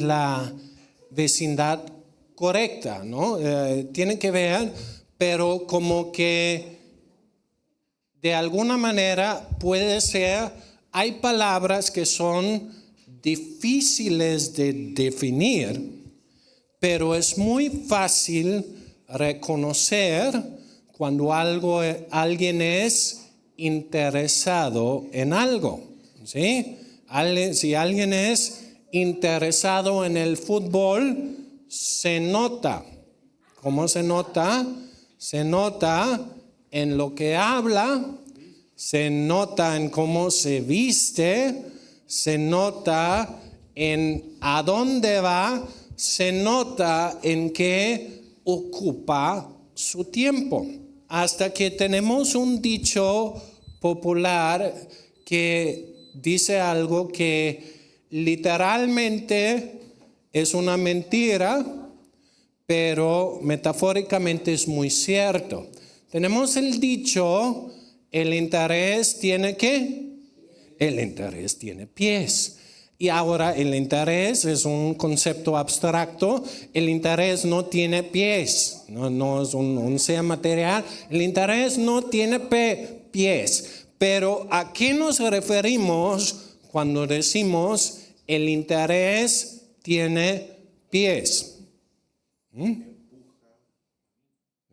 en la vecindad correcta, ¿no? Tienen que ver, pero como que de alguna manera puede ser, hay palabras que son difíciles de definir, pero es muy fácil reconocer cuando alguien es interesado en algo, ¿sí? Si alguien es interesado en el fútbol, se nota. ¿Cómo se nota? Se nota en lo que habla, se nota en cómo se viste, se nota en a dónde va, se nota en qué ocupa su tiempo. Hasta que tenemos un dicho popular que dice algo que literalmente es una mentira, pero metafóricamente es muy cierto. Tenemos el dicho, el interés tiene ¿qué? El interés tiene pies. Y ahora el interés es un concepto abstracto. El interés no tiene pies, no es un ser material. El interés no tiene pies. Pero ¿a qué nos referimos cuando decimos el interés tiene pies?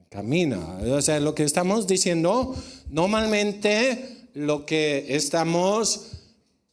Camina. O sea, lo que estamos diciendo, normalmente lo que estamos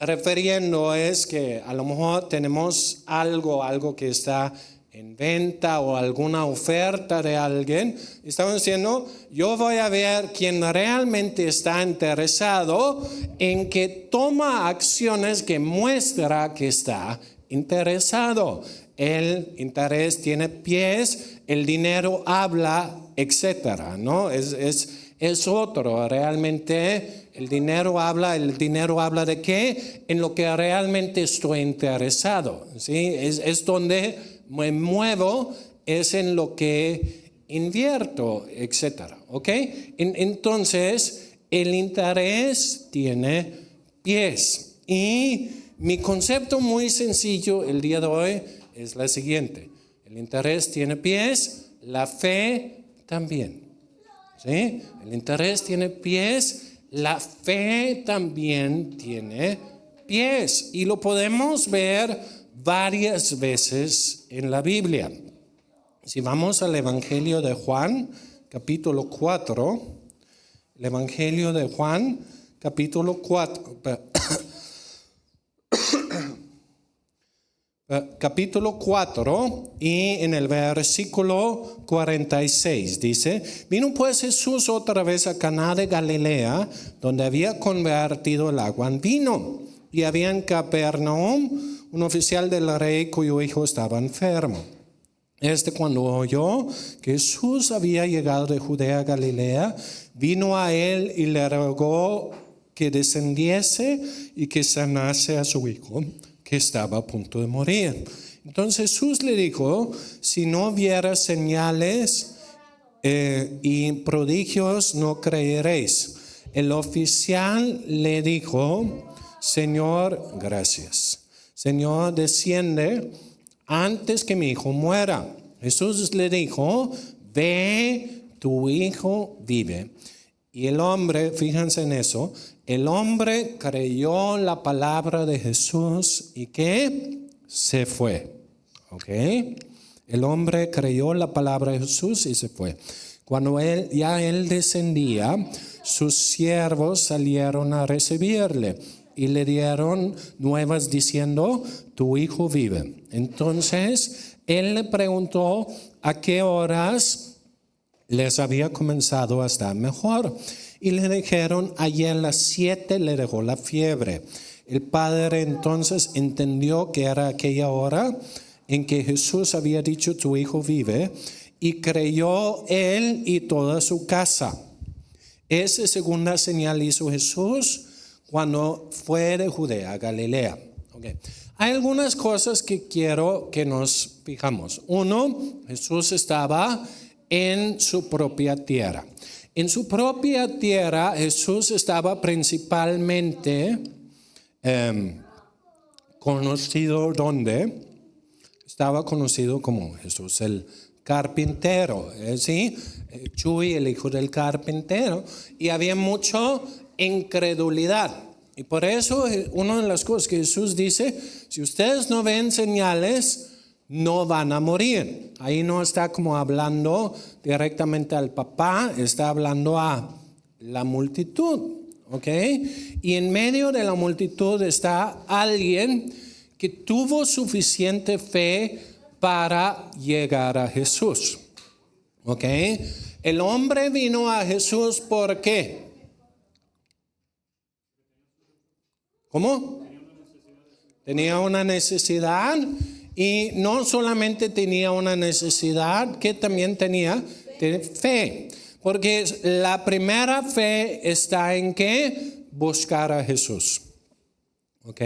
refiriendo es que a lo mejor tenemos algo que está en venta o alguna oferta de alguien. Estamos diciendo, yo voy a ver quién realmente está interesado en que toma acciones que muestra que está interesado. El interés tiene pies, el dinero habla, etcétera, ¿no? Es otro, realmente el dinero habla de qué, en lo que realmente estoy interesado, ¿sí? Es donde me muevo, es en lo que invierto, etcétera, ¿ok? Entonces, el interés tiene pies. Y mi concepto muy sencillo el día de hoy es la siguiente: el interés tiene pies, la fe también. ¿Sí? El interés tiene pies, la fe también tiene pies. Y lo podemos ver varias veces en la Biblia. Si vamos al Evangelio de Juan, capítulo 4, el Evangelio de Juan, capítulo 4. Capítulo 4 y en el versículo 46 dice: vino pues Jesús otra vez a Caná de Galilea, donde había convertido el agua en vino. Y había en Capernaum un oficial del rey cuyo hijo estaba enfermo. Cuando oyó que Jesús había llegado de Judea a Galilea, vino a él y le rogó que descendiese y que sanase a su hijo, que estaba a punto de morir. Entonces Jesús le dijo: si no viera señales y prodigios, no creeréis. El oficial le dijo: Señor, gracias. Señor, desciende antes que mi hijo muera. Jesús le dijo: ve, tu hijo vive. Y el hombre, fíjense en eso, el hombre creyó la palabra de Jesús y ¿qué? Se fue. ¿Ok? El hombre creyó la palabra de Jesús y se fue. Cuando él descendía, sus siervos salieron a recibirle y le dieron nuevas diciendo: tu hijo vive. Entonces él le preguntó a qué horas les había comenzado a estar mejor. Y le dijeron: ayer a las 7 le dejó la fiebre. El padre entonces entendió que era aquella hora en que Jesús había dicho: tu hijo vive, y creyó él y toda su casa. Esa segunda señal hizo Jesús cuando fue de Judea a Galilea. Okay. Hay algunas cosas que quiero que nos fijamos. Uno, Jesús estaba en su propia tierra. En su propia tierra Jesús estaba principalmente conocido ¿dónde? estaba conocido como Jesús el carpintero, ¿sí? Chuy, el hijo del carpintero, y había mucha incredulidad. Y por eso una de las cosas que Jesús dice, si ustedes no ven señales, no van a morir. Ahí no está como hablando directamente al papá, está hablando a la multitud, ¿ok? Y en medio de la multitud está alguien que tuvo suficiente fe para llegar a Jesús, ¿ok? El hombre vino a Jesús ¿por qué? ¿Cómo? Tenía una necesidad. Y no solamente tenía una necesidad, que también tenía fe. Porque la primera fe está en ¿qué? Buscar a Jesús. ¿Ok?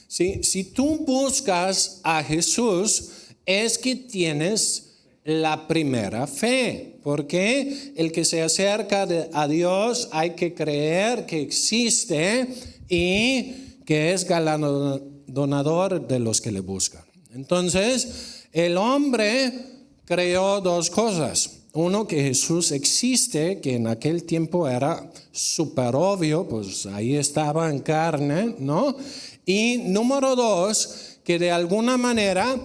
Si tú buscas a Jesús, es que tienes la primera fe. Porque el que se acerca a Dios hay que creer que existe y que es galardonador de los que le buscan. Entonces, el hombre creó dos cosas. Uno, que Jesús existe, que en aquel tiempo era súper obvio, pues ahí estaba en carne, ¿no? Y número dos, que de alguna manera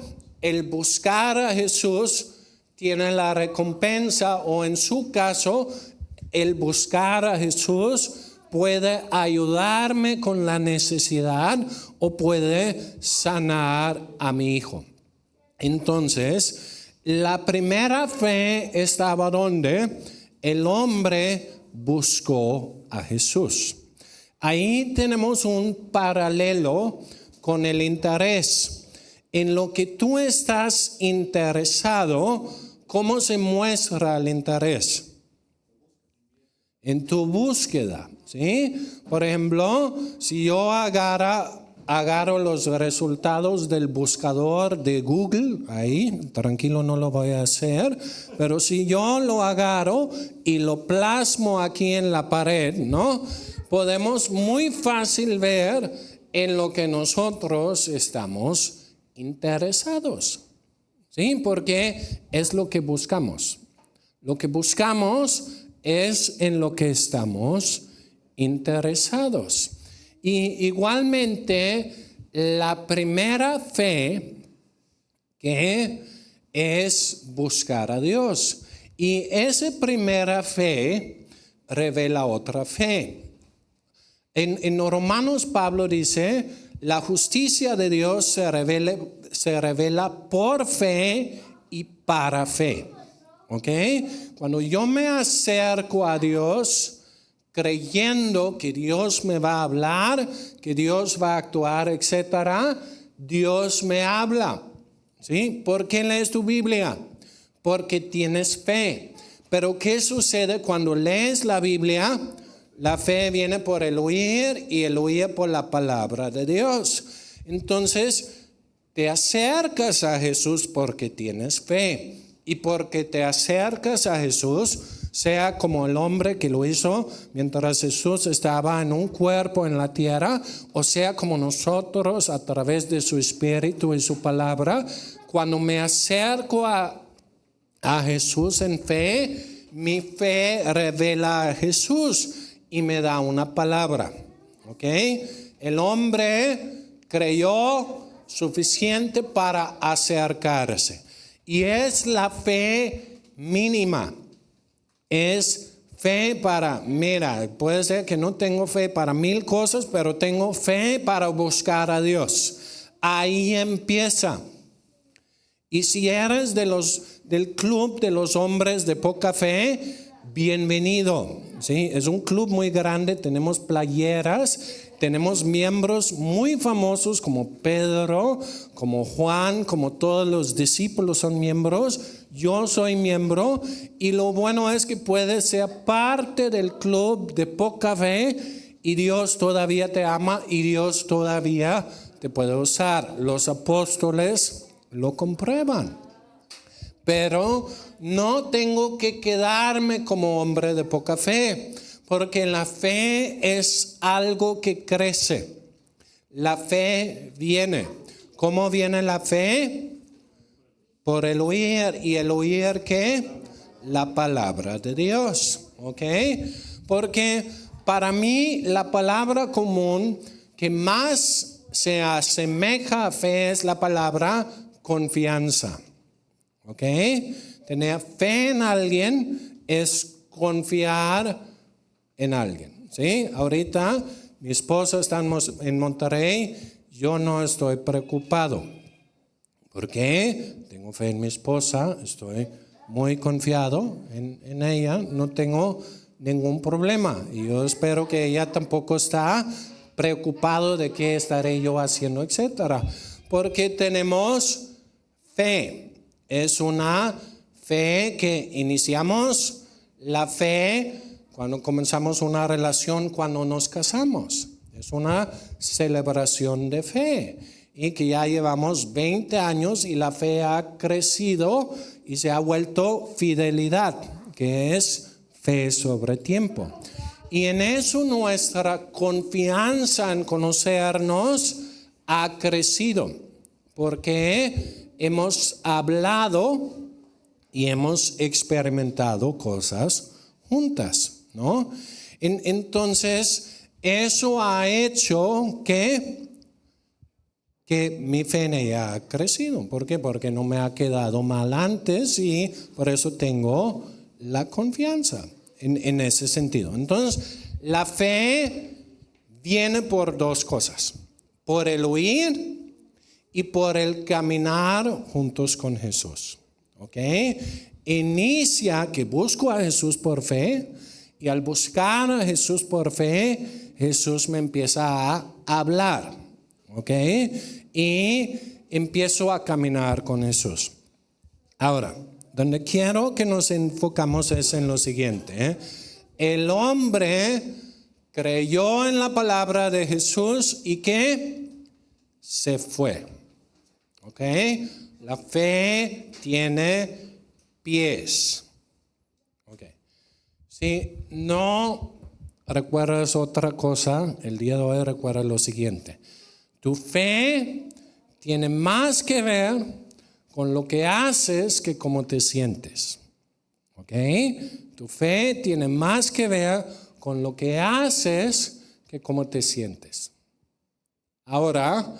el buscar a Jesús tiene la recompensa, o en su caso, el buscar a Jesús puede ayudarme con la necesidad o puede sanar a mi hijo. Entonces, la primera fe estaba donde el hombre buscó a Jesús. Ahí tenemos un paralelo con el interés. En lo que tú estás interesado, ¿cómo se muestra el interés? En tu búsqueda, ¿sí? Por ejemplo, si yo agarro los resultados del buscador de Google, ahí, tranquilo, no lo voy a hacer, pero si yo lo agarro y lo plasmo aquí en la pared, ¿no? Podemos muy fácil ver en lo que nosotros estamos interesados, ¿sí? Porque es lo que buscamos. Lo que buscamos es en lo que estamos interesados. Y igualmente, la primera fe que es buscar a Dios. Y esa primera fe revela otra fe. En Romanos Pablo dice, la justicia de Dios se revela por fe y para fe. ¿Ok? Cuando yo me acerco a Dios creyendo que Dios me va a hablar, que Dios va a actuar, etcétera, Dios me habla. ¿Sí? ¿Por qué lees tu Biblia? Porque tienes fe. Pero ¿qué sucede cuando lees la Biblia? La fe viene por el oír y el oír por la palabra de Dios. Entonces, te acercas a Jesús porque tienes fe. Y porque te acercas a Jesús, sea como el hombre que lo hizo mientras Jesús estaba en un cuerpo en la tierra, o sea como nosotros a través de su Espíritu y su palabra, cuando me acerco a Jesús en fe, mi fe revela a Jesús y me da una palabra. ¿Ok? El hombre creyó suficiente para acercarse. Y es la fe mínima. Es fe para, mira, puede ser que no tengo fe para 1000 cosas, pero tengo fe para buscar a Dios. Ahí empieza. Y si eres del club de los hombres de poca fe, bienvenido. ¿Sí? Es un club muy grande, tenemos playeras, tenemos miembros muy famosos como Pedro, como Juan, como todos los discípulos son miembros. Yo soy miembro y lo bueno es que puedes ser parte del club de poca fe y Dios todavía te ama y Dios todavía te puede usar. Los apóstoles lo comprueban. Pero no tengo que quedarme como hombre de poca fe, porque la fe es algo que crece. La fe viene. ¿Cómo viene la fe? Por el oír. ¿Y el oír qué? La palabra de Dios. ¿Ok? Porque para mí la palabra común que más se asemeja a fe es la palabra confianza. ¿Ok? Tener fe en alguien es confiar en alguien. ¿Sí? Ahorita mi esposa estamos en Monterrey. Yo no estoy preocupado. ¿Por qué? Tengo fe en mi esposa. Estoy muy confiado en ella. No tengo ningún problema. Y yo espero que ella tampoco está preocupado de qué estaré yo haciendo, etcétera. Porque tenemos fe. Es una fe que iniciamos la fe cuando comenzamos una relación, cuando nos casamos. Es una celebración de fe. Y que ya llevamos 20 años y la fe ha crecido y se ha vuelto fidelidad, que es fe sobre tiempo. Y en eso nuestra confianza en conocernos ha crecido, porque hemos hablado y hemos experimentado cosas juntas, ¿no? Entonces, eso ha hecho que mi fe en ella ha crecido. ¿Por qué? Porque no me ha quedado mal antes y por eso tengo la confianza en ese sentido. Entonces, la fe viene por dos cosas: por el oír y por el caminar juntos con Jesús. ¿Ok? Inicia que busco a Jesús por fe, y al buscar a Jesús por fe, Jesús me empieza a hablar. ¿Ok? Y empiezo a caminar con Jesús. Ahora, donde quiero que nos enfocamos es en lo siguiente. El hombre creyó en la palabra de Jesús y que se fue. ¿Ok? La fe tiene pies. ¿Ok? Si no recuerdas otra cosa, el día de hoy recuerda lo siguiente. Tu fe tiene más que ver con lo que haces que cómo te sientes. ¿Ok? Tu fe tiene más que ver con lo que haces que cómo te sientes. Ahora,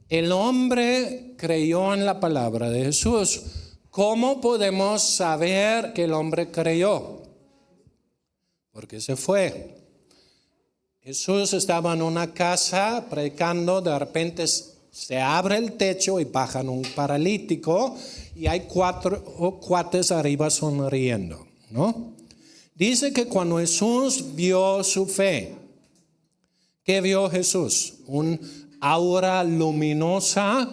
el hombre creyó en la palabra de Jesús. ¿Cómo podemos saber que el hombre creyó? Porque se fue. Jesús estaba en una casa predicando, de repente se abre el techo y bajan un paralítico y hay 4 cuates arriba sonriendo, ¿no? Dice que cuando Jesús vio su fe, ¿qué vio Jesús? ¿Un aura luminosa?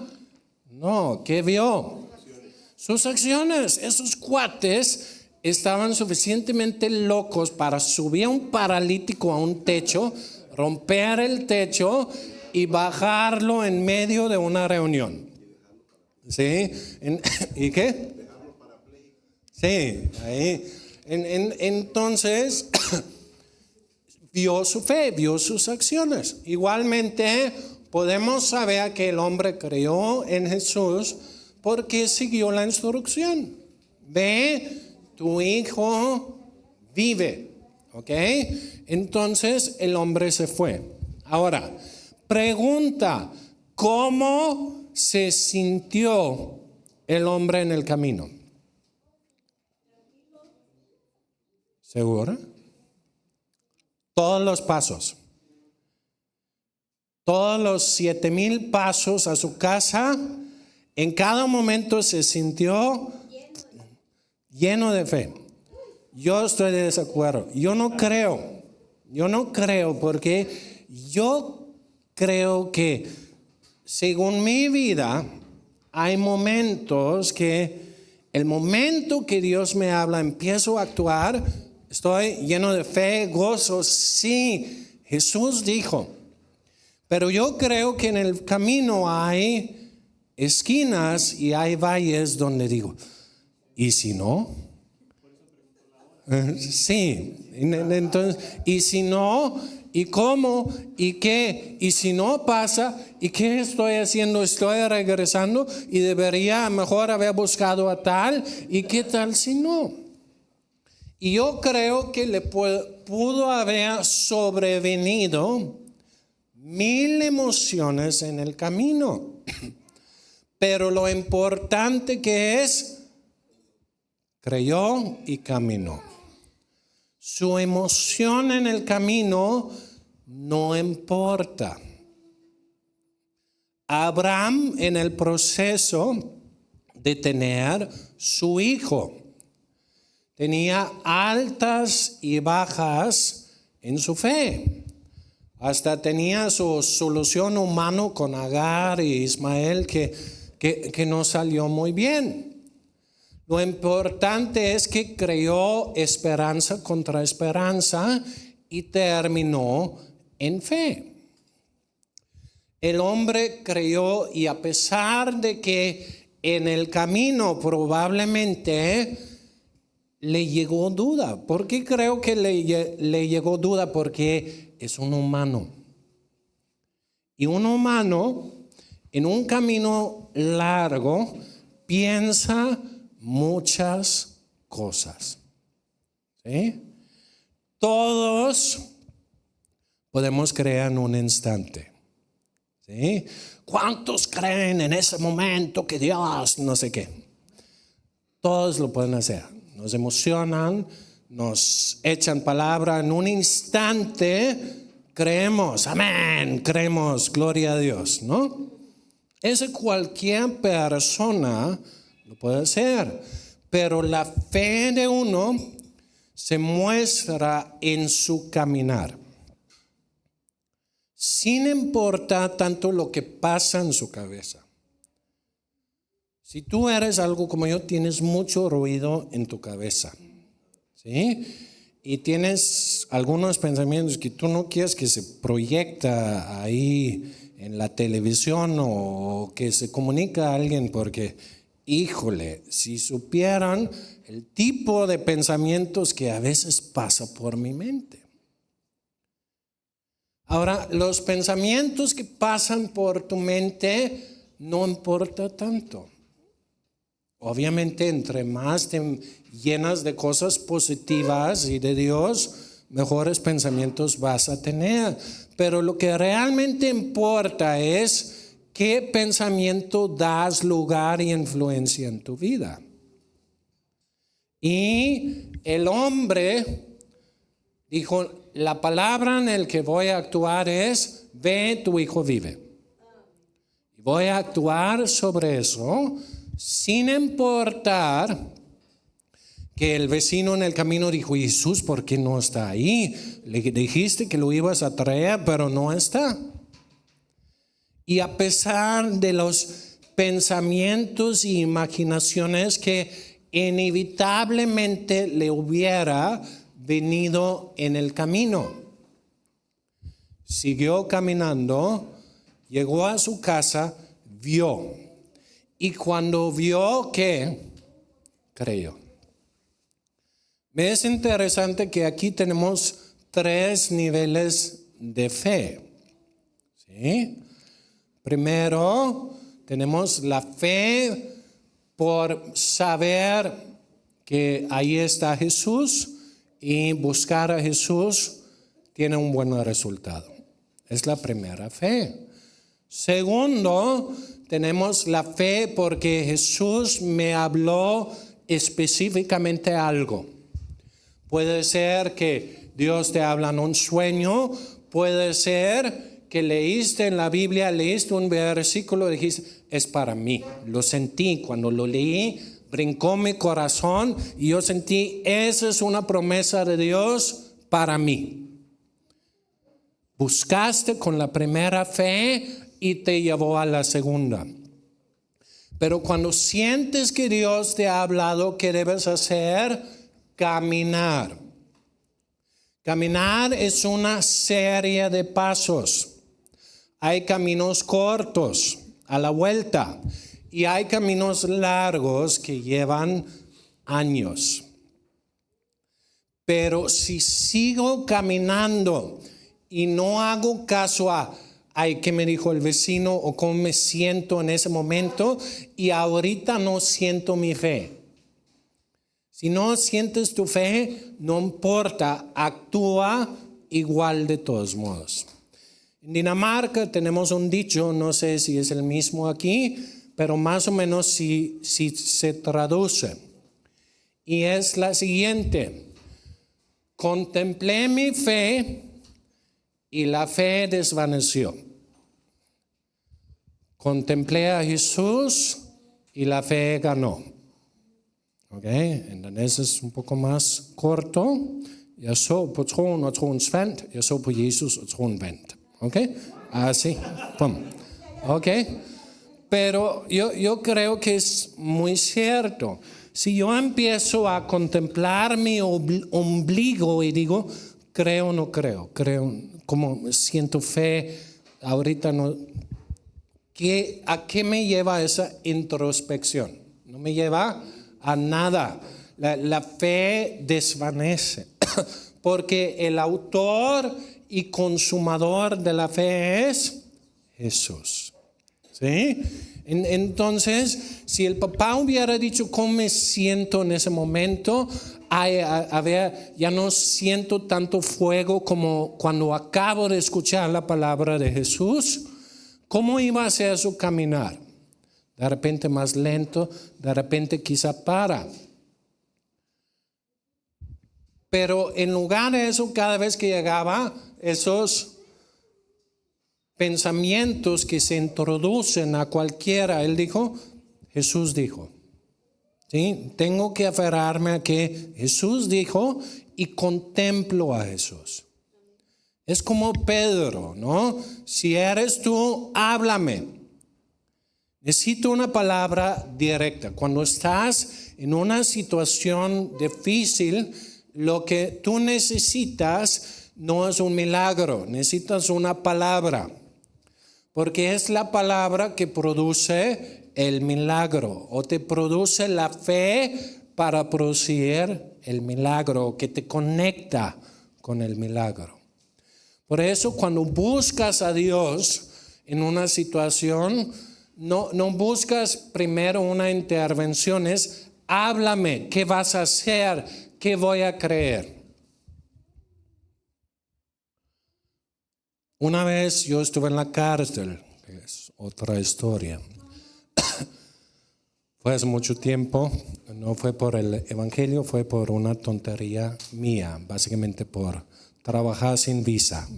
No, ¿qué vio? Sus acciones. Esos cuates estaban suficientemente locos para subir a un paralítico a un techo, romper el techo y bajarlo en medio de una reunión. ¿Sí? ¿Y qué? Sí, ahí. Entonces, vio su fe, vio sus acciones. Igualmente, podemos saber que el hombre creyó en Jesús porque siguió la instrucción. Ve, tu hijo vive. ¿Ok? Entonces el hombre se fue. Ahora, pregunta: ¿cómo se sintió el hombre en el camino? ¿Segura? Todos los pasos. Todos los 7,000 pasos a su casa, en cada momento se sintió lleno de fe. Yo estoy de desacuerdo. Yo no creo porque yo creo que según mi vida hay momentos que el momento que Dios me habla empiezo a actuar, estoy lleno de fe, gozo. Sí, Jesús dijo. Pero yo creo que en el camino hay esquinas y hay valles donde digo, ¿y si no? Sí, entonces, y si no, ¿Y cómo? ¿Y qué? ¿Y si no pasa? ¿Y qué estoy haciendo? Estoy regresando y debería mejor haber buscado a tal. ¿Y qué tal si no? Y yo creo que le pudo haber sobrevenido 1000 emociones en el camino. Pero lo importante que es, creyó y caminó. Su emoción en el camino no importa. Abraham, en el proceso de tener su hijo, tenía altas y bajas en su fe. Hasta tenía su solución humana con Agar y Ismael que no salió muy bien. Lo importante es que creó esperanza contra esperanza y terminó en fe. El hombre creyó, y a pesar de que en el camino probablemente le llegó duda. ¿Por qué creo que le llegó duda? Porque es un humano. Y un humano en un camino largo piensa muchas cosas. ¿Sí? Todos podemos creer en un instante. ¿Sí? ¿Cuántos creen en ese momento que Dios no sé qué? Todos lo pueden hacer. Nos emocionan, nos echan palabra en un instante, creemos, amén, creemos, gloria a Dios, ¿no? Ese cualquier persona lo puede hacer, pero la fe de uno se muestra en su caminar, sin importar tanto lo que pasa en su cabeza. Si tú eres algo como yo, tienes mucho ruido en tu cabeza, ¿sí? Y tienes algunos pensamientos que tú no quieres que se proyecta ahí en la televisión o que se comunica a alguien porque, híjole, si supieran el tipo de pensamientos que a veces pasa por mi mente. Ahora, los pensamientos que pasan por tu mente no importa tanto. Obviamente, entre más te llenas de cosas positivas y de Dios, mejores pensamientos vas a tener. Pero lo que realmente importa es qué pensamiento das lugar y influencia en tu vida. Y el hombre dijo, la palabra en la que voy a actuar es, ve, tu hijo vive. Y voy a actuar sobre eso, sin importar que el vecino en el camino dijo, Jesús, ¿por qué no está ahí? Le dijiste que lo ibas a traer, pero no está. Y a pesar de los pensamientos y imaginaciones que inevitablemente le hubiera venido en el camino, siguió caminando, llegó a su casa, vio. Y cuando vio, ¿qué? Creyó. Me es interesante que aquí tenemos 3 niveles de fe. ¿Sí? Primero, tenemos la fe por saber que ahí está Jesús y buscar a Jesús tiene un buen resultado. Es la primera fe. Segundo, tenemos la fe porque Jesús me habló específicamente algo. Puede ser que Dios te habla en un sueño, puede ser que leíste en la Biblia, leíste un versículo y dijiste, es para mí. Lo sentí cuando lo leí, brincó mi corazón y yo sentí, esa es una promesa de Dios para mí. Buscaste con la primera fe y te llevó a la segunda. Pero cuando sientes que Dios te ha hablado, ¿qué debes hacer? Caminar. Caminar es una serie de pasos. Hay caminos cortos a la vuelta y hay caminos largos que llevan años. Pero si sigo caminando y no hago caso a, ay, ¿qué me dijo el vecino? O cómo me siento en ese momento y ahorita no siento mi fe. Si no sientes tu fe, no importa, actúa igual de todos modos. En Dinamarca tenemos un dicho, no sé si es el mismo aquí, pero más o menos si se traduce. Y es la siguiente: contemplé mi fe y la fe desvaneció. Contemplé a Jesús y la fe ganó. Ok, en danés es un poco más corto. Jeg så på troen, og troen vandt. Jeg så på Jesus, og troen vandt. Ok, así. Pum. Ok, pero yo creo que es muy cierto. Si yo empiezo a contemplar mi ombligo y digo, creo o no creo, como siento fe, ahorita no. ¿A qué me lleva esa introspección? No me lleva a nada. La fe desvanece, porque el autor y consumador de la fe es Jesús. ¿Sí? Entonces, si el papá hubiera dicho cómo me siento en ese momento, ya no siento tanto fuego como cuando acabo de escuchar la palabra de Jesús, ¿cómo iba a ser su caminar? De repente más lento, de repente quizá para. Pero en lugar de eso, cada vez que llegaba esos pensamientos que se introducen a cualquiera, Jesús dijo. ¿Sí? Tengo que aferrarme a que Jesús dijo y contemplo a Jesús. Es como Pedro, ¿no? Si eres tú, háblame. Necesito una palabra directa. Cuando estás en una situación difícil, lo que tú necesitas no es un milagro, necesitas una palabra. Porque es la palabra que produce el milagro o te produce la fe para producir el milagro, que te conecta con el milagro. Por eso cuando buscas a Dios en una situación, no buscas primero una intervención, es háblame, ¿qué vas a hacer? ¿Qué voy a creer? Una vez yo estuve en la cárcel, es otra historia. Fue hace mucho tiempo, no fue por el evangelio, fue por una tontería mía, básicamente por trabajar sin visa.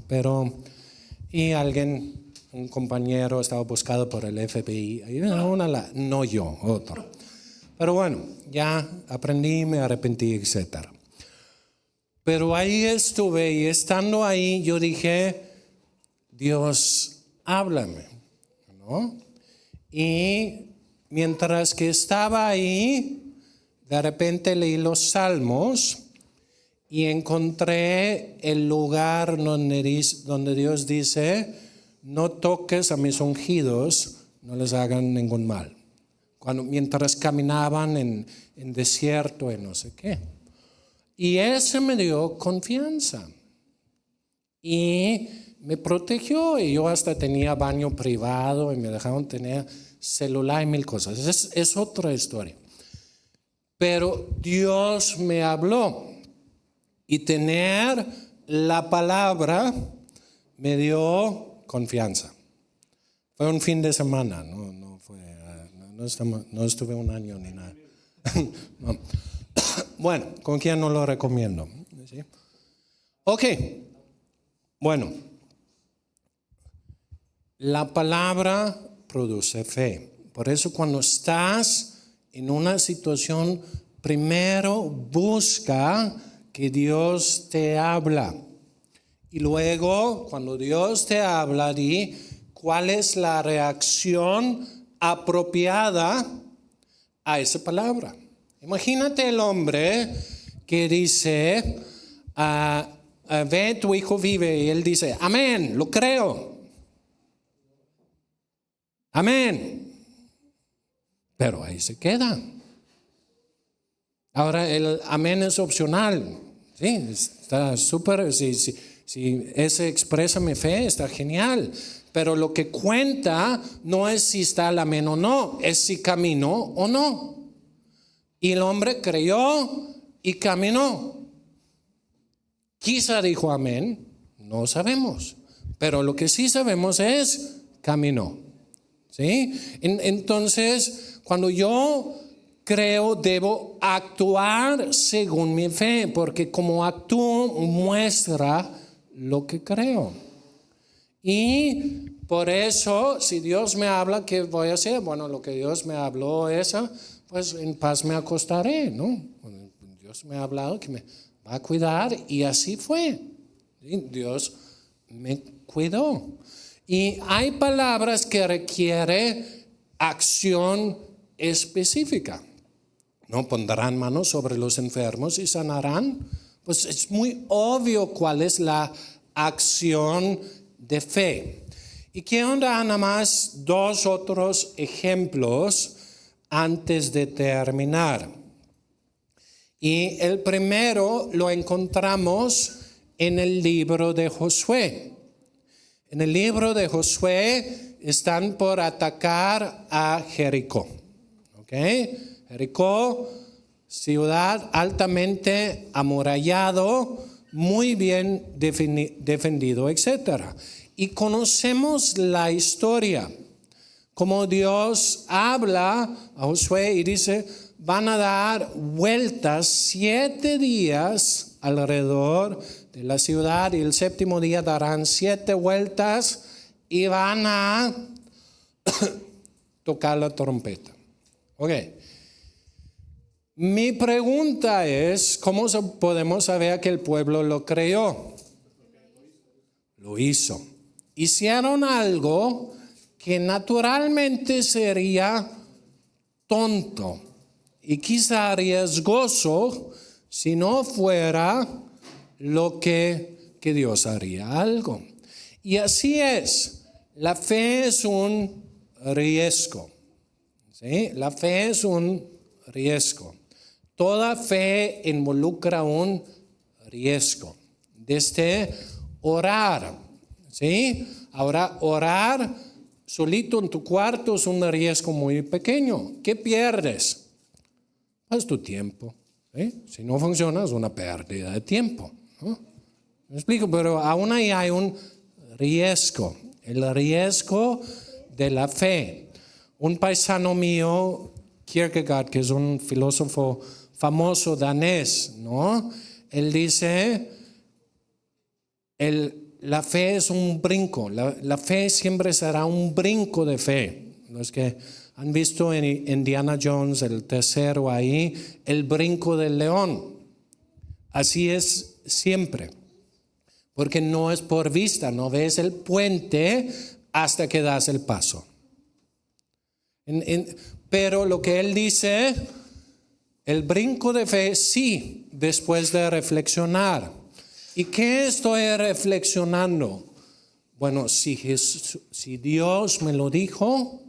Y un compañero estaba buscado por el FBI, no yo, otro. Pero bueno, ya aprendí, me arrepentí, etc. Pero ahí estuve y estando ahí yo dije, Dios, háblame, ¿no? Y mientras que estaba ahí, de repente leí los Salmos y encontré el lugar donde Dios dice, no toques a mis ungidos, no les hagan ningún mal. Mientras caminaban en desierto y no sé qué. Y eso me dio confianza. Y me protegió y yo hasta tenía baño privado y me dejaron tener celular y mil cosas. Es otra historia. Pero Dios me habló y tener la palabra me dio confianza. Fue un fin de semana, no estuve un año ni nada. No. Bueno, con quién no lo recomiendo. ¿Sí? Ok, bueno, la palabra produce fe. Por eso cuando estás en una situación, primero busca que Dios te habla. Y luego, cuando Dios te habla, di cuál es la reacción apropiada a esa palabra. Imagínate el hombre que dice, ve, tu hijo vive, y él dice, amén, lo creo. Amén. Pero ahí se queda. Ahora el amén es opcional. Sí, está súper. Si ese expresa mi fe, está genial. Pero lo que cuenta no es si está el amén o no, es si caminó o no. Y el hombre creyó y caminó. Quizá dijo amén, no sabemos. Pero lo que sí sabemos es caminó. ¿Sí? Entonces, cuando yo creo, debo actuar según mi fe, porque como actúo muestra lo que creo. Y por eso, si Dios me habla, ¿qué voy a hacer? Bueno, lo que Dios me habló eso, pues en paz me acostaré, ¿no? Dios me ha hablado que me va a cuidar y así fue. ¿Sí? Dios me cuidó. Y hay palabras que requieren acción específica. ¿No? Pondrán manos sobre los enfermos y sanarán. Pues es muy obvio cuál es la acción de fe. Y quiero dar nada más 2 otros ejemplos antes de terminar. Y el primero lo encontramos en el libro de Josué. En el libro de Josué están por atacar a Jericó. ¿Ok? Jericó, ciudad altamente amurallado, muy bien defendido, etc. Y conocemos la historia, como Dios habla a Josué y dice, van a dar vueltas 7 días alrededor de la ciudad y el 7º día darán 7 vueltas y van a tocar la trompeta. Ok. Mi pregunta es, ¿cómo podemos saber que el pueblo lo creyó? Lo hizo. Hicieron algo que naturalmente sería tonto y quizá riesgoso si no fuera lo que Dios haría algo. Y así es, la fe es un riesgo. ¿Sí? La fe es un riesgo. Toda fe involucra un riesgo. Desde orar. ¿Sí? Ahora, orar solito en tu cuarto es un riesgo muy pequeño. ¿Qué pierdes? Pues tu tiempo. ¿Sí? Si no funciona, es una pérdida de tiempo, ¿no? Me explico, pero aún ahí hay un riesgo. El riesgo de la fe. Un paisano mío, Kierkegaard, que es un filósofo famoso danés, ¿no? Él dice, la fe es un brinco, la fe siempre será un brinco de fe. Los que han visto en Indiana Jones, el tercero ahí, el brinco del león. Así es siempre, porque no es por vista, no ves el puente hasta que das el paso. Pero lo que él dice, el brinco de fe, sí, después de reflexionar. ¿Y qué estoy reflexionando? Bueno, si Dios me lo dijo,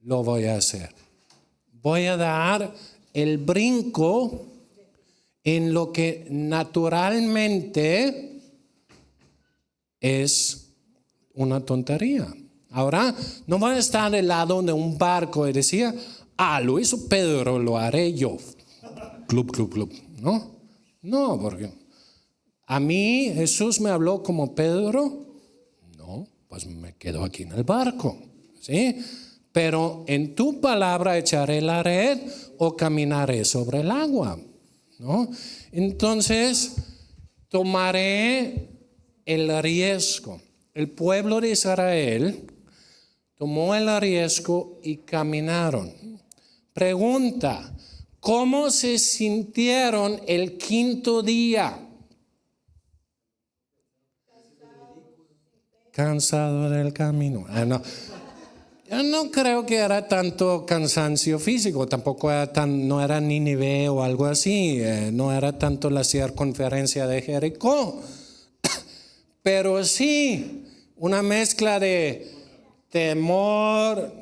lo voy a hacer. Voy a dar el brinco en lo que naturalmente es una tontería. Ahora, no voy a estar del lado de un barco y decir, lo hizo Pedro, lo haré yo. Club. No, porque a mí Jesús me habló como Pedro. No, pues me quedo aquí en el barco. ¿Sí? Pero en tu palabra echaré la red o caminaré sobre el agua, ¿no? Entonces, tomaré el riesgo. El pueblo de Israel tomó el riesgo y caminaron. Pregunta, ¿cómo se sintieron el 5º día? Cansado del camino. No. Yo no creo que era tanto cansancio físico, tampoco no era Nínive o algo así, no era tanto la circunferencia de Jericó, pero sí una mezcla de temor,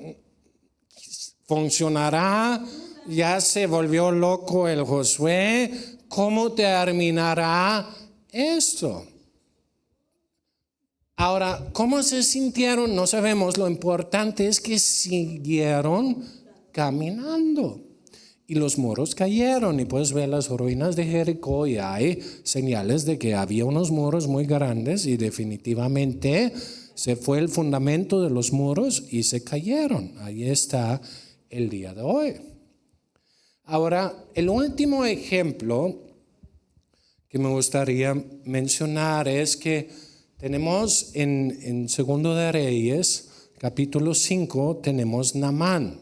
funcionará, ya se volvió loco el Josué, ¿cómo terminará esto? Ahora, ¿cómo se sintieron? No sabemos. Lo importante es que siguieron caminando. Y los muros cayeron, y puedes ver las ruinas de Jericó, y hay señales de que había unos muros muy grandes, y definitivamente se fue el fundamento de los muros y se cayeron. Ahí está el día de hoy. Ahora, el último ejemplo que me gustaría mencionar es que tenemos en Segundo de Reyes, capítulo 5, tenemos Naamán.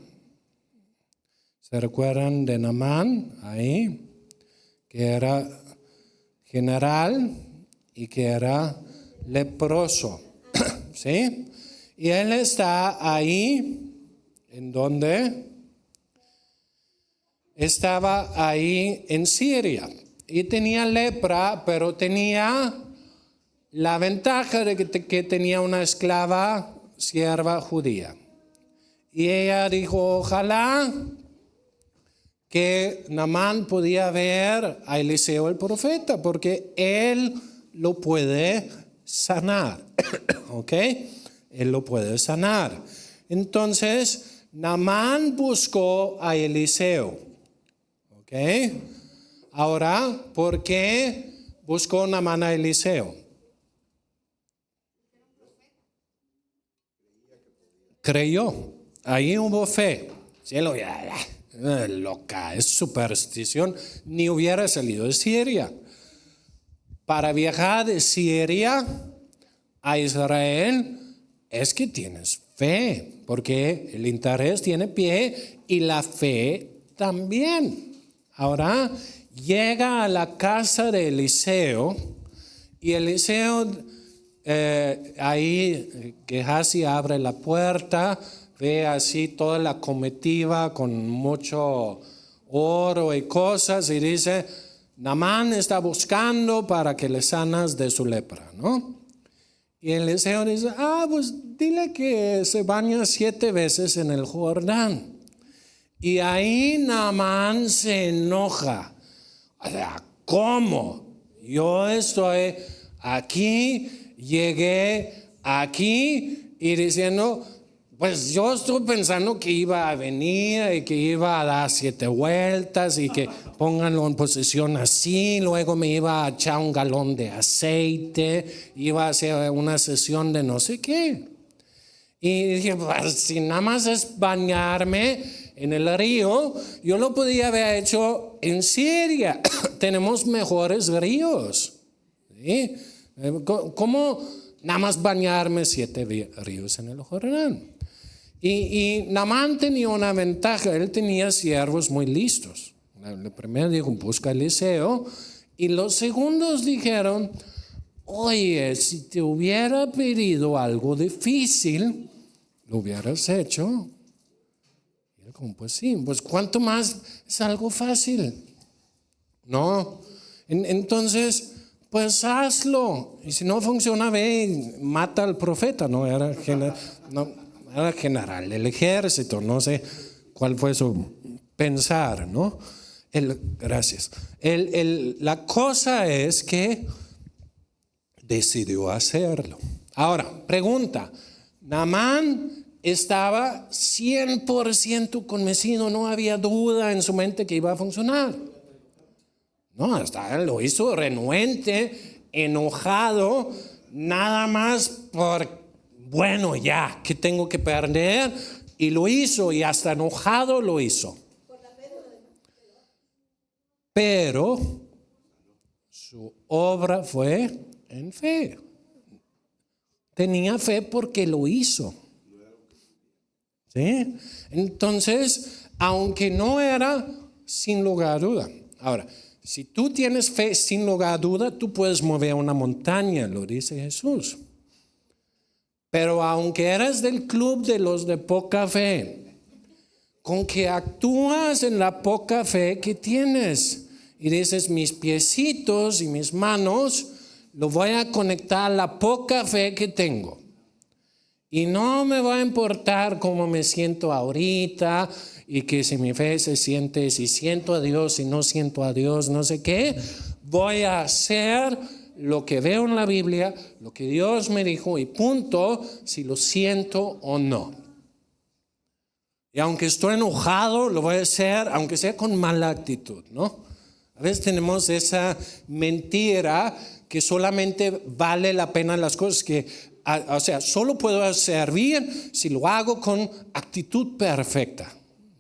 ¿Se recuerdan de Naamán ahí? Que era general y que era leproso. ¿Sí? Y él está ahí, ¿en dónde? Estaba ahí en Siria. Y tenía lepra, pero tenía la ventaja de que tenía una esclava, sierva judía. Y ella dijo, ojalá que Naamán podía ver a Eliseo el profeta, porque él lo puede sanar. ¿Ok? Él lo puede sanar. Entonces, Naamán buscó a Eliseo. ¿Ok? Ahora, ¿por qué buscó Naamán a Eliseo? Creyó. Ahí hubo fe. Cielo, loca, es superstición. Ni hubiera salido de Siria. Para viajar de Siria a Israel es que tienes fe, porque el interés tiene pie y la fe también. Ahora llega a la casa de Eliseo y Eliseo ahí Gehazi abre la puerta, ve así toda la comitiva con mucho oro y cosas y dice, Naamán está buscando para que le sanas de su lepra, ¿no? Y Eliseo dice, pues dile que se baña 7 veces en el Jordán. Y ahí Naamán se enoja. O sea, ¿cómo? Yo estoy aquí, llegué aquí y diciendo, pues yo estoy pensando que iba a venir y que iba a dar 7 vueltas y que pónganlo en posición así, luego me iba a echar un galón de aceite, iba a hacer una sesión de no sé qué. Y dije, pues si nada más es bañarme en el río, yo lo podía haber hecho en Siria. Tenemos mejores ríos. ¿Sí? ¿Cómo nada más bañarme 7 ríos en el Jordán? Y Naamán tenía una ventaja, él tenía siervos muy listos. El primero dijo, busca a Eliseo, y los segundos dijeron, oye, si te hubiera pedido algo difícil, lo hubieras hecho. Y él como, pues sí, pues cuánto más es algo fácil. No, entonces, pues hazlo. Y si no funciona, ve y mata al profeta. No era general del ejército, no sé cuál fue su pensar, ¿no? Gracias. La cosa es que decidió hacerlo. Ahora, pregunta, Naamán estaba 100% convencido, no había duda en su mente que iba a funcionar. No, hasta él lo hizo renuente, enojado, nada más por, bueno, ya, ¿qué tengo que perder? Y lo hizo, y hasta enojado lo hizo. Pero su obra fue en fe. Tenía fe porque lo hizo. ¿Sí? Entonces, aunque no era sin lugar a duda. Ahora, si tú tienes fe sin lugar a duda, tú puedes mover una montaña, lo dice Jesús. Pero aunque eres del club de los de poca fe, con que actúas en la poca fe que tienes y dices, mis piecitos y mis manos, lo voy a conectar a la poca fe que tengo. Y no me va a importar cómo me siento ahorita y que si mi fe se siente, si siento a Dios, si no siento a Dios, no sé qué. Voy a hacer lo que veo en la Biblia, lo que Dios me dijo y punto, si lo siento o no. Y aunque estoy enojado, lo voy a hacer, aunque sea con mala actitud, ¿no? A veces tenemos esa mentira que solamente vale la pena las cosas que, o sea, solo puedo hacer bien si lo hago con actitud perfecta.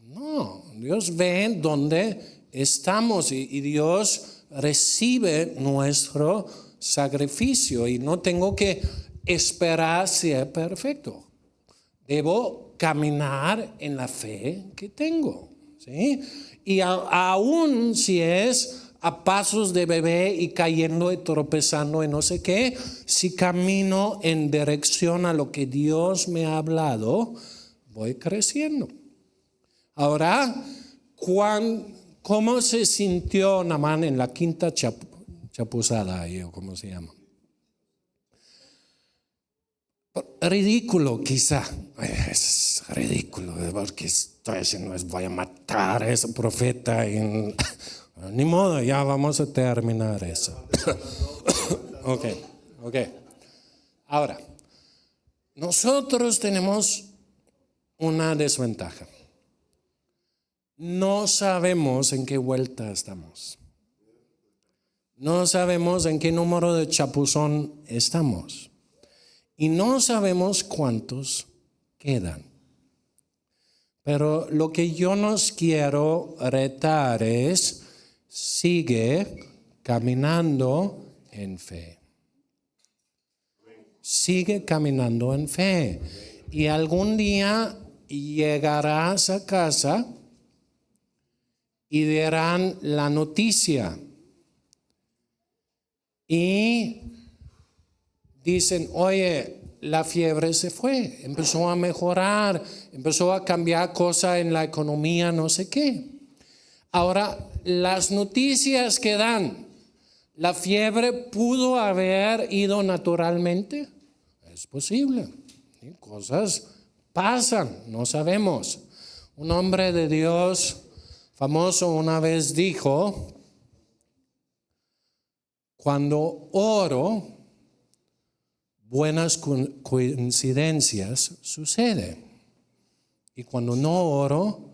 No, Dios ve dónde estamos y Dios recibe nuestro sacrificio y no tengo que esperar ser perfecto. Debo caminar en la fe que tengo, ¿sí? Y aún si es a pasos de bebé y cayendo y tropezando y no sé qué, si camino en dirección a lo que Dios me ha hablado, voy creciendo. Ahora, ¿cómo se sintió Naamán en la quinta chapuzada, o cómo se llama? Ridículo quizá, es ridículo, porque estoy haciendo, voy a matar a ese profeta, ni modo, ya vamos a terminar eso. Ok. Ahora, nosotros tenemos una desventaja. No sabemos en qué vuelta estamos. No sabemos en qué número de chapuzón estamos. Y no sabemos cuántos quedan. Pero lo que yo nos quiero retar es, sigue caminando en fe. Sigue caminando en fe. Y algún día llegarás a casa y verán la noticia. Y dicen, oye, la fiebre se fue, empezó a mejorar, empezó a cambiar cosas en la economía, no sé qué. Ahora, las noticias que dan, ¿la fiebre pudo haber ido naturalmente? Es posible. Cosas pasan, no sabemos. Un hombre de Dios famoso una vez dijo, cuando oro, buenas coincidencias suceden. Y cuando no oro,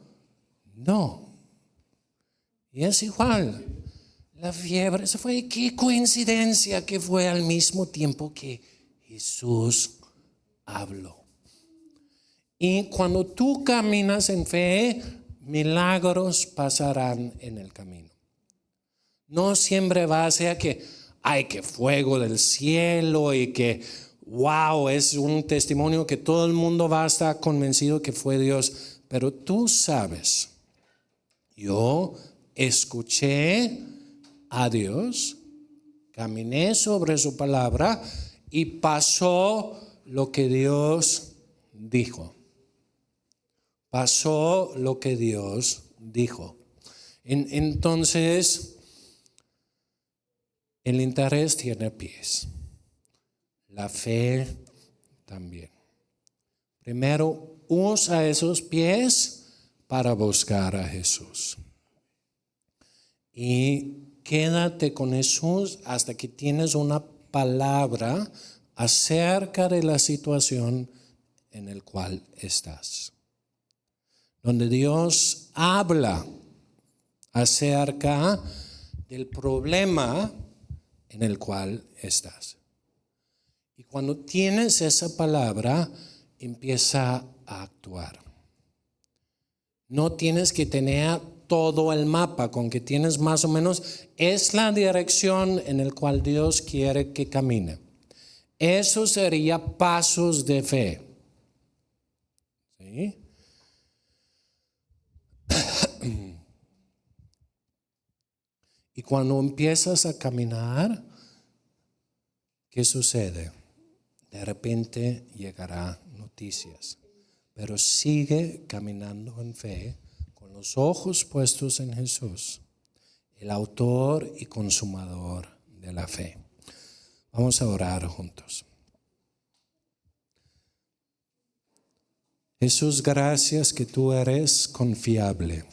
no. Y es igual. La fiebre se fue. Qué coincidencia que fue al mismo tiempo que Jesús habló. Y cuando tú caminas en fe, milagros pasarán en el camino. No siempre va a ser que hay que fuego del cielo y que wow, es un testimonio que todo el mundo va a estar convencido que fue Dios. Pero tú sabes, yo escuché a Dios, caminé sobre su palabra y pasó lo que Dios dijo. Pasó lo que Dios dijo. Entonces, el interés tiene pies. La fe también. Primero, usa esos pies para buscar a Jesús. Y quédate con Jesús hasta que tienes una palabra acerca de la situación en la cual estás. Donde Dios habla acerca del problema en el cual estás. Y cuando tienes esa palabra, empieza a actuar. No tienes que tener todo el mapa, con que tienes más o menos, es la dirección en la cual Dios quiere que camine. Eso sería pasos de fe. ¿Sí? Y cuando empiezas a caminar, ¿qué sucede? De repente llegará noticias, pero sigue caminando en fe, con los ojos puestos en Jesús, el autor y consumador de la fe. Vamos a orar juntos. Jesús, gracias que tú eres confiable.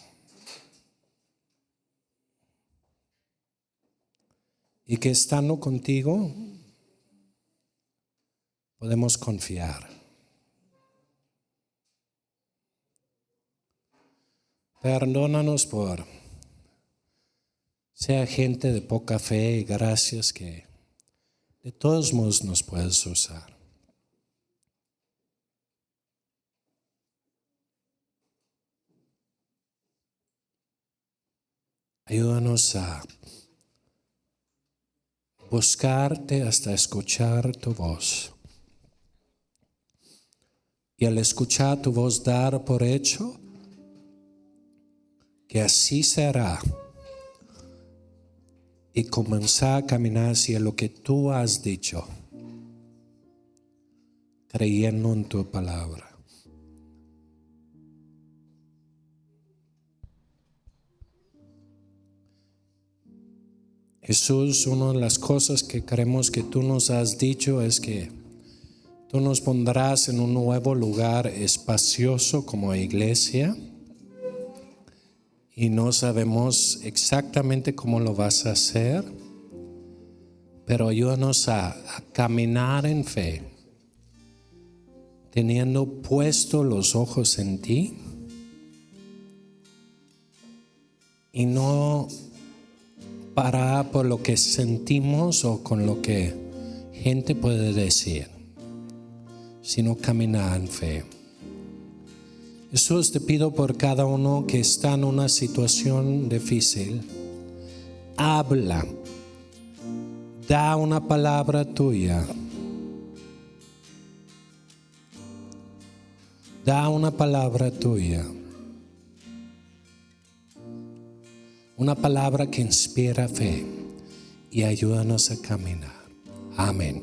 y que estando contigo podemos confiar. Perdónanos por ser gente de poca fe y gracias que de todos modos nos puedes usar. Ayúdanos a buscarte hasta escuchar tu voz. Y al escuchar tu voz dar por hecho que así será y comenzar a caminar hacia lo que tú has dicho, creyendo en tu palabra. Jesús, una de las cosas que creemos que tú nos has dicho es que tú nos pondrás en un nuevo lugar espacioso como iglesia y no sabemos exactamente cómo lo vas a hacer, pero ayúdanos a caminar en fe, teniendo puestos los ojos en ti y no parar por lo que sentimos o con lo que gente puede decir, sino caminar en fe. Jesús, te pido por cada uno que está en una situación difícil, habla, da una palabra tuya, da una palabra tuya. Una palabra que inspira fe y ayúdanos a caminar. Amén.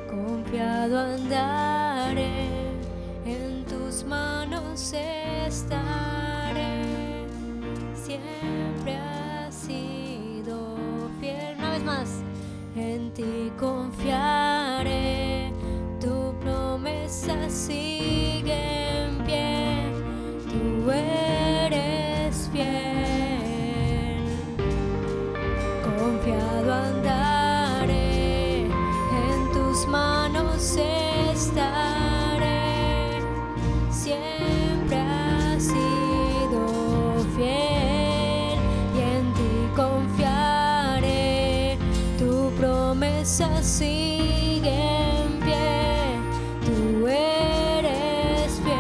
Confiado andaré, en tus manos estaré, siempre has sido fiel. Una vez más, en ti confiaré, tu promesa sigue en pie, tú eres fiel. Confiado andaré, en tus manos estaré, siempre has sido fiel, y en ti confiaré, tu promesa sigue en pie, tú eres fiel.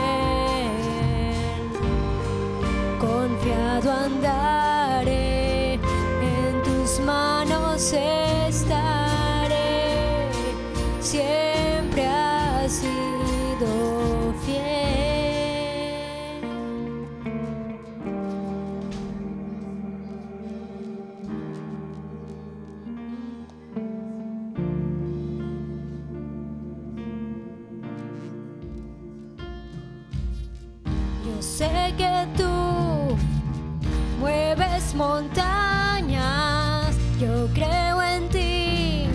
Confiado andaré, en tus manos estaré, siempre has sido fiel. Yo sé que tú mueves montañas, yo creo en ti,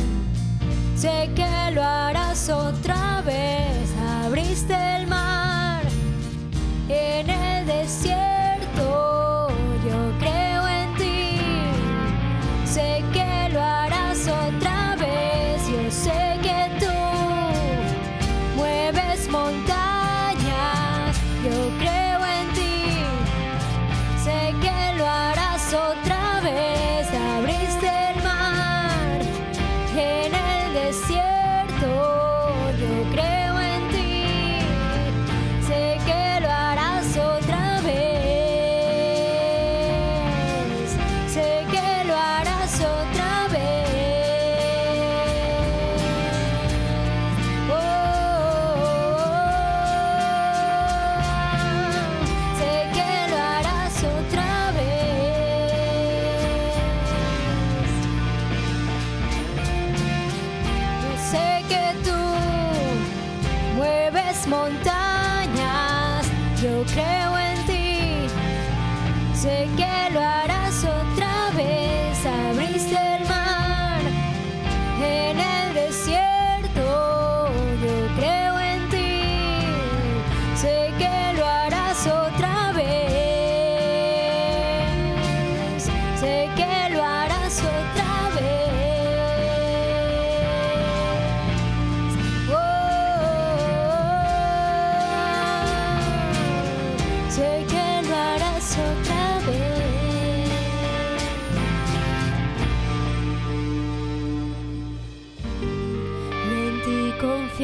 sé que lo harás otra vez. Abriste el mar en el desierto, yo creo en ti, sé que lo harás otra vez. Yo sé que tú mueves montañas, yo creo en ti, sé que lo harás otra vez. Abriste el mar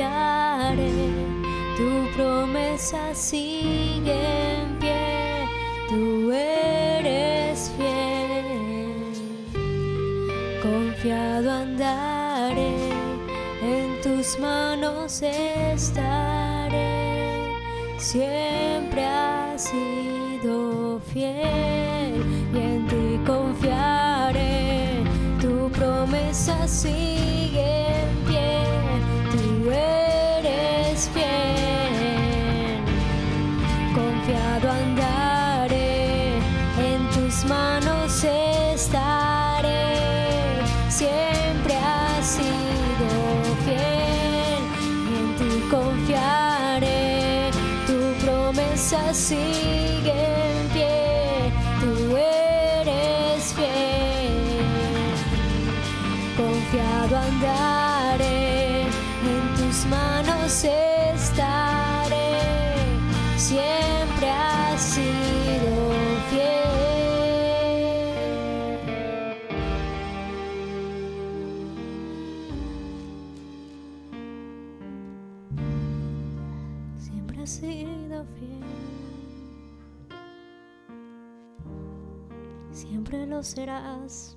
confiaré, tu promesa sigue en pie, tú eres fiel. Confiado andaré, en tus manos estaré, siempre has sido fiel y en ti confiaré, tu promesa sigue en pie, tú eres fiel. Confiado andaré, en tus manos estaré, siempre has sido fiel y en ti confiaré, tu promesa sigue en pie, tú eres fiel. Confiado andaré, en tus manos estaré, siempre has sido fiel. Siempre has sido fiel, siempre lo serás.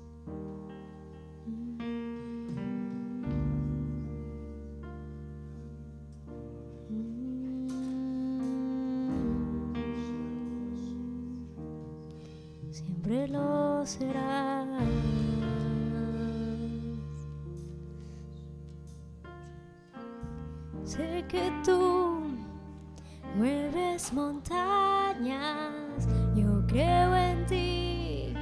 Siempre lo serás. Sé que tú mueves montañas, yo creo en ti.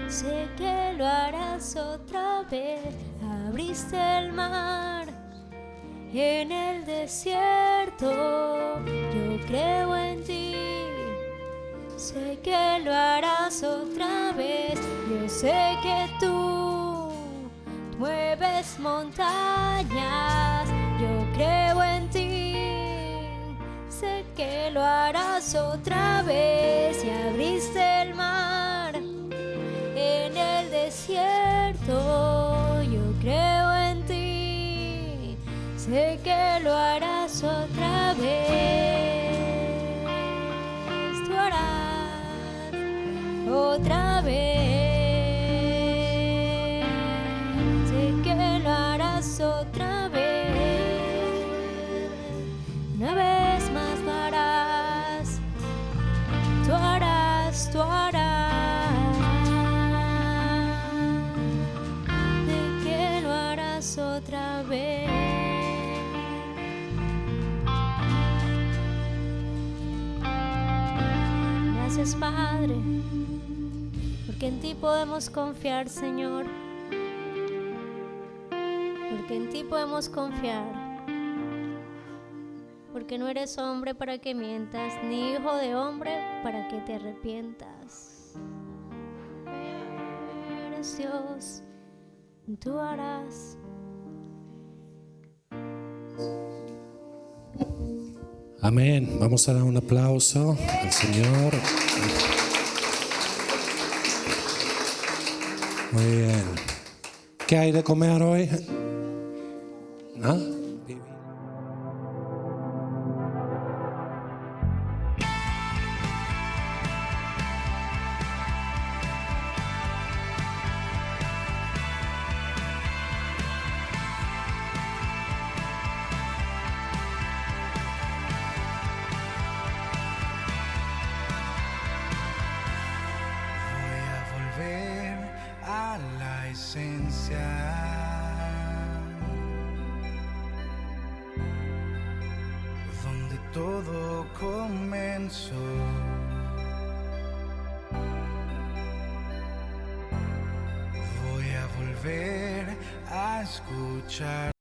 Sé que lo harás otra vez. Abriste el mar en el desierto, yo creo en ti. Sé que lo harás otra vez. Yo sé que tú mueves montañas, yo creo en ti. Sé que lo harás otra vez. Y abriste el mar en el desierto, yo creo en ti. Sé que lo harás otra vez. Tú harás otra vez. Sé que lo harás otra vez. Una vez más lo harás. Tú harás, tú harás. Sé que lo harás otra vez. Gracias, Padre, porque en ti podemos confiar, Señor, porque en ti podemos confiar, porque no eres hombre para que mientas, ni hijo de hombre para que te arrepientas. Eres Dios, tú harás. Amén. Vamos a dar un aplauso al Señor. Muy bien. ¿Qué hay de comer hoy? ¿Ah? Donde todo comenzó, voy a volver a escuchar.